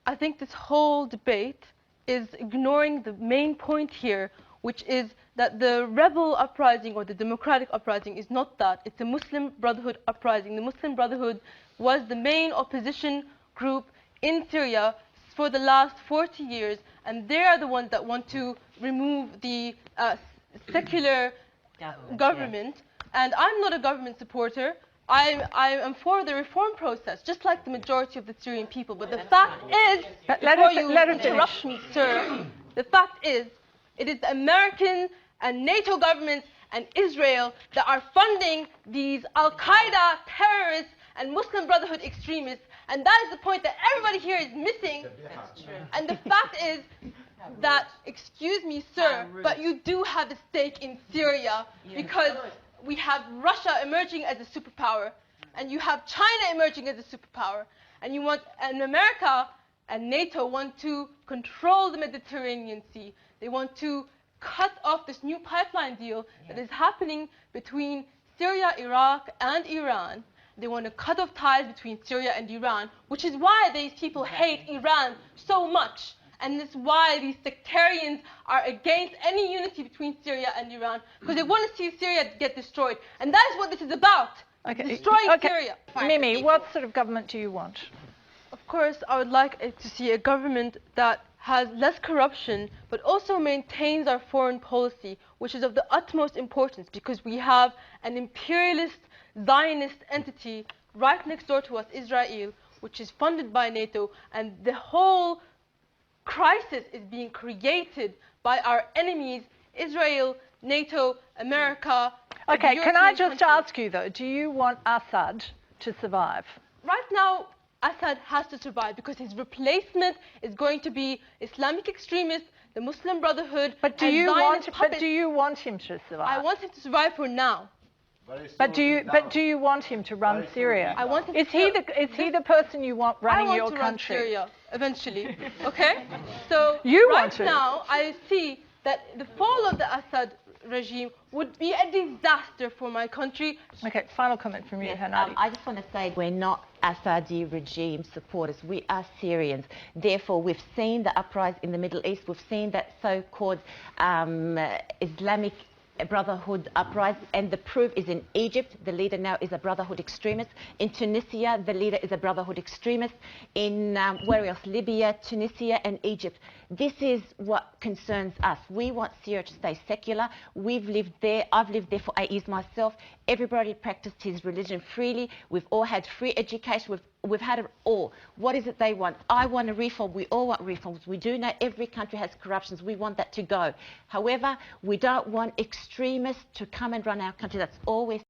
I think this whole debate is ignoring the main point here, which is that the rebel uprising or the democratic uprising is not that. It's a Muslim Brotherhood uprising. The Muslim Brotherhood was the main opposition group in Syria for the last 40 years, and they are the ones that want to remove the secular government. And I'm not a government supporter. I am for the reform process, just like the majority of the Syrian people. But the fact is, before you interrupt me, sir, the fact is, it is the American and NATO governments and Israel that are funding these Al-Qaeda terrorists and Muslim Brotherhood extremists. And that is the point that everybody here is missing. That's true. And the fact is that, excuse me, sir, but you do have a stake in Syria because we have Russia emerging as a superpower, and you have China emerging as a superpower, and America and NATO want to control the Mediterranean Sea. They want to cut off this new pipeline deal that is happening between Syria, Iraq, and Iran. They want to cut off ties between Syria and Iran, which is why these people hate Iran so much. And that's why these sectarians are against any unity between Syria and Iran, because they want to see Syria get destroyed. And that is what this is about, destroying Syria. Mimi, what sort of government do you want? Of course, I would like to see a government that has less corruption, but also maintains our foreign policy, which is of the utmost importance, because we have an imperialist, Zionist entity right next door to us, Israel, which is funded by NATO, and the whole crisis is being created by our enemies, Israel, NATO, America. Okay, can I just ask you though, do you want Assad to survive? Right now, Assad has to survive because his replacement is going to be Islamic extremists, the Muslim Brotherhood, but do you want him to survive? I want him to survive for now. But do you want him to run Syria? I want him is he the person you want running your country? I want to run Syria eventually. Okay? So now I see that the fall of the Assad regime would be a disaster for my country. Okay, final comment from you, Hannadi. I just want to say we're not Assadi regime supporters. We are Syrians. Therefore, we've seen the uprising in the Middle East. We've seen that so-called Islamic Brotherhood uprising, and the proof is in Egypt. The leader now is a Brotherhood extremist. In Tunisia, the leader is a Brotherhood extremist. In where else? Libya, Tunisia, and Egypt. This is what concerns us. We want Syria to stay secular. We've lived there. I've lived there for 8 years myself. Everybody practiced his religion freely. We've all had free education. We've had it all. What is it they want? I want a reform. We all want reforms. We do know every country has corruptions. We want that to go. However, we don't want extremists to come and run our country. That's all we're